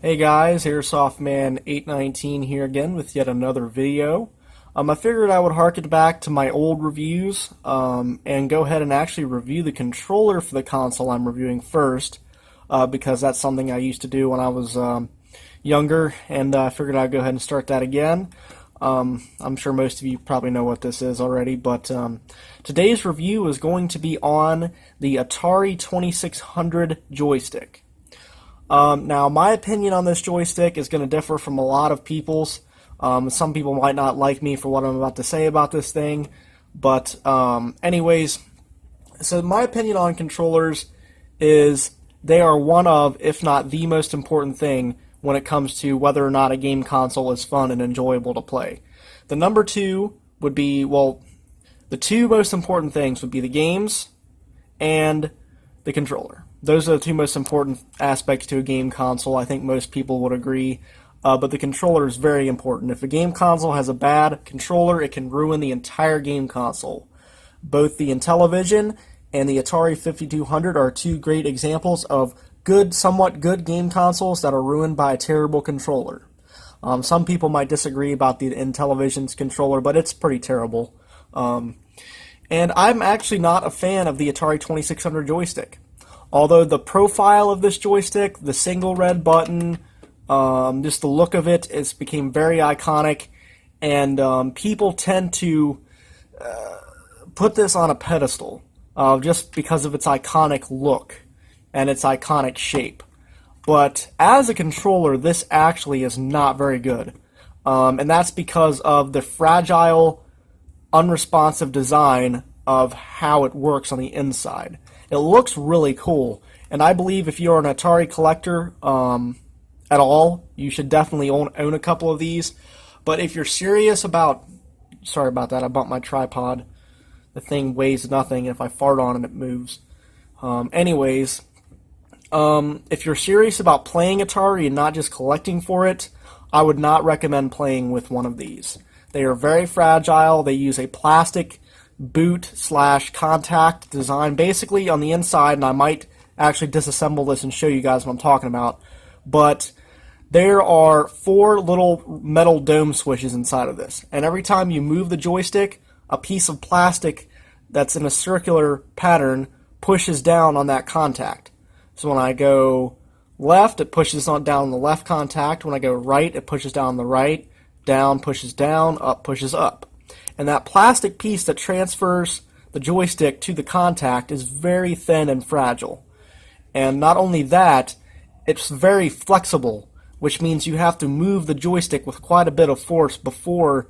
Hey guys, Airsoftman819 here again with yet another video. I figured I would harken back to my old reviews and go ahead and actually review the controller for the console I'm reviewing first because that's something I used to do when I was younger, and I figured I'd go ahead and start that again. I'm sure most of you probably know what this is already, but today's review is going to be on the Atari 2600 joystick. Now, my opinion on this joystick is going to differ from a lot of people's. Some people might not like me for what I'm about to say about this thing, but anyways, so my opinion on controllers is they are one of, if not the most important thing when it comes to whether or not a game console is fun and enjoyable to play. The number two would be, well, the two most important things would be the games and the controller. Those are the two most important aspects to a game console. I think most people would agree. But the controller is very important. If a game console has a bad controller, it can ruin the entire game console. Both the Intellivision and the Atari 5200 are two great examples of good, somewhat good game consoles that are ruined by a terrible controller. Some people might disagree about the Intellivision's controller, but it's pretty terrible. And I'm actually not a fan of the Atari 2600 joystick. Although the profile of this joystick, the single red button, just the look of it, it's became very iconic, and people tend to put this on a pedestal just because of its iconic look and its iconic shape. But as a controller, this actually is not very good, and that's because of the fragile, unresponsive design of how it works on the inside. It looks really cool, and I believe if you're an Atari collector at all, you should definitely own a couple of these. But if you're serious about... Sorry about that, I bumped my tripod. The thing weighs nothing, and if I fart on it, it moves. Anyways, if you're serious about playing Atari and not just collecting for it, I would not recommend playing with one of these. They are very fragile. They use a plastic boot/contact design basically on the inside, and I might actually disassemble this and show you guys what I'm talking about. But there are 4 little metal dome switches inside of this, and every time you move the joystick, a piece of plastic that's in a circular pattern pushes down on that contact. So when I go left, it pushes on down on the left contact. When I go right, it pushes down on the right. Down pushes down, up pushes up. And that plastic piece that transfers the joystick to the contact is very thin and fragile. And not only that, it's very flexible, which means you have to move the joystick with quite a bit of force before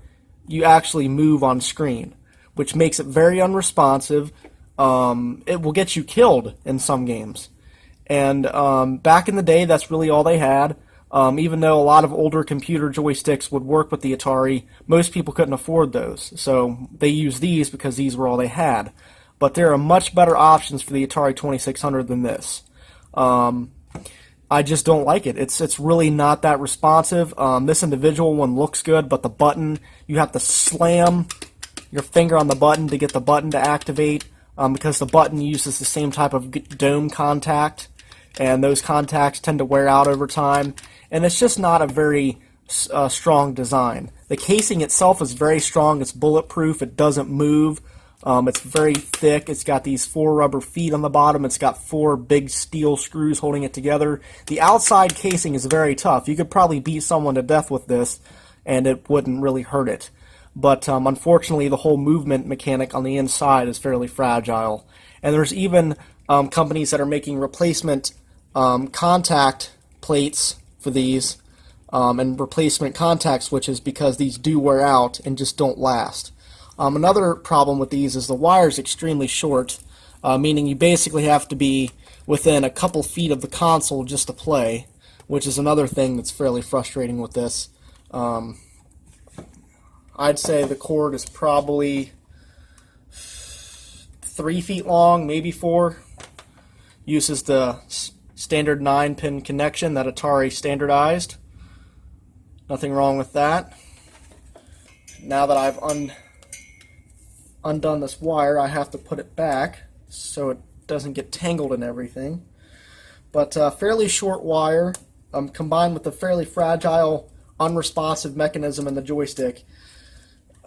you actually move on screen, which makes it very unresponsive. It will get you killed in some games. And back in the day, that's really all they had. Even though a lot of older computer joysticks would work with the Atari, most people couldn't afford those. So they used these because these were all they had. But there are much better options for the Atari 2600 than this. I just don't like it. It's really not that responsive. This individual one looks good, but the button, you have to slam your finger on the button to get the button to activate because the button uses the same type of dome contact, and those contacts tend to wear out over time. And it's just not a very strong design. The casing itself is very strong. It's bulletproof. It doesn't move. It's very thick. It's got these 4 rubber feet on the bottom. It's got 4 big steel screws holding it together. The outside casing is very tough. You could probably beat someone to death with this, and it wouldn't really hurt it. But unfortunately, the whole movement mechanic on the inside is fairly fragile. And there's even companies that are making replacement contact plates for these and replacement contact switches because these do wear out and just don't last. Another problem with these is the wire is extremely short, meaning you basically have to be within a couple feet of the console just to play, which is another thing that's fairly frustrating with this. I'd say the cord is probably 3 feet long, maybe 4. Uses the standard 9-pin connection that Atari standardized. Nothing wrong with that. Now that I've undone this wire, I have to put it back so it doesn't get tangled in everything. But fairly short wire, combined with the fairly fragile, unresponsive mechanism in the joystick,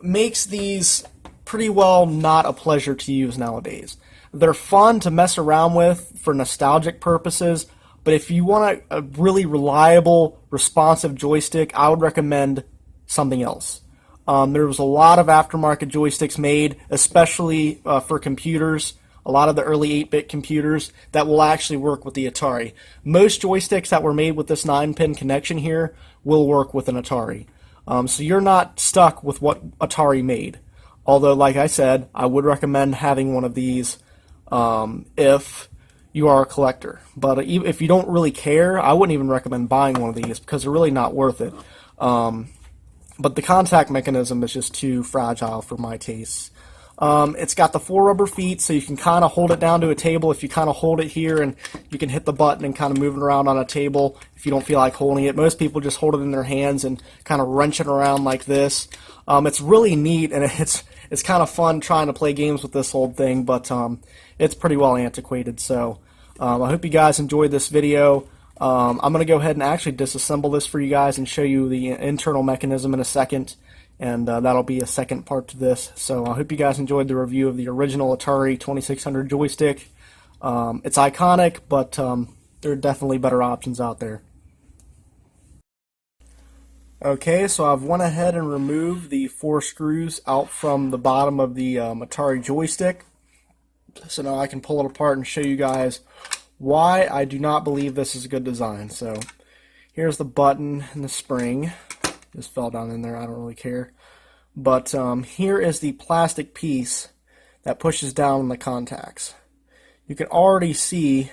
makes these pretty well not a pleasure to use nowadays. They're fun to mess around with for nostalgic purposes, but if you want a really reliable, responsive joystick, I would recommend something else. There was a lot of aftermarket joysticks made, especially for computers, a lot of the early 8-bit computers, that will actually work with the Atari. Most joysticks that were made with this 9-pin connection here will work with an Atari. So you're not stuck with what Atari made. Although, like I said, I would recommend having one of these if you are a collector. But if you don't really care, I wouldn't even recommend buying one of these because they're really not worth it. But the contact mechanism is just too fragile for my tastes. It's got the 4 rubber feet, so you can kind of hold it down to a table. If you kind of hold it here, and you can hit the button and kind of move it around on a table if you don't feel like holding it. Most people just hold it in their hands and kind of wrench it around like this. It's really neat, and it's kind of fun trying to play games with this old thing, but it's pretty well antiquated. So I hope you guys enjoyed this video. I'm going to go ahead and actually disassemble this for you guys and show you the internal mechanism in a second, and that'll be a second part to this. So I hope you guys enjoyed the review of the original Atari 2600 joystick. It's iconic, but there are definitely better options out there. Okay, so I've went ahead and removed the 4 screws out from the bottom of the Atari joystick. So now I can pull it apart and show you guys why I do not believe this is a good design. So here's the button and the spring. Just fell down in there, I don't really care. But here is the plastic piece that pushes down on the contacts. You can already see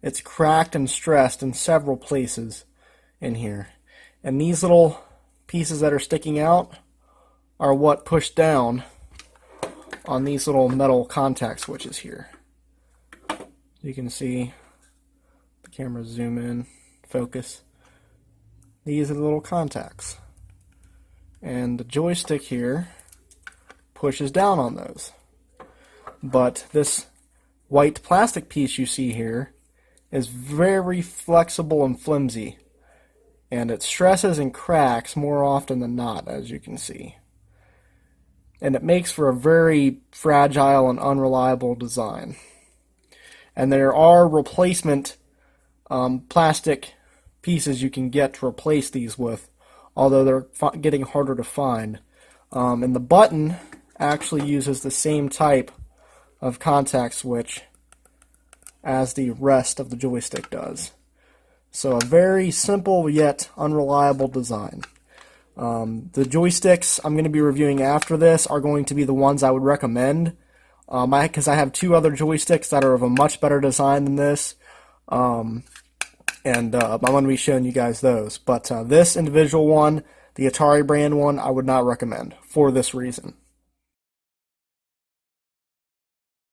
it's cracked and stressed in several places in here. And these little pieces that are sticking out are what push down on these little metal contact switches here. You can see the camera zoom in, focus. These are the little contacts. And the joystick here pushes down on those. But this white plastic piece you see here is very flexible and flimsy. And it stresses and cracks more often than not, as you can see. And it makes for a very fragile and unreliable design. And there are replacement plastic pieces you can get to replace these with, although they're getting harder to find. And the button actually uses the same type of contact switch as the rest of the joystick does. So a very simple yet unreliable design. The joysticks I'm going to be reviewing after this are going to be the ones I would recommend, because I have 2 other joysticks that are of a much better design than this, and I'm going to be showing you guys those. But this individual one, the Atari brand one, I would not recommend for this reason.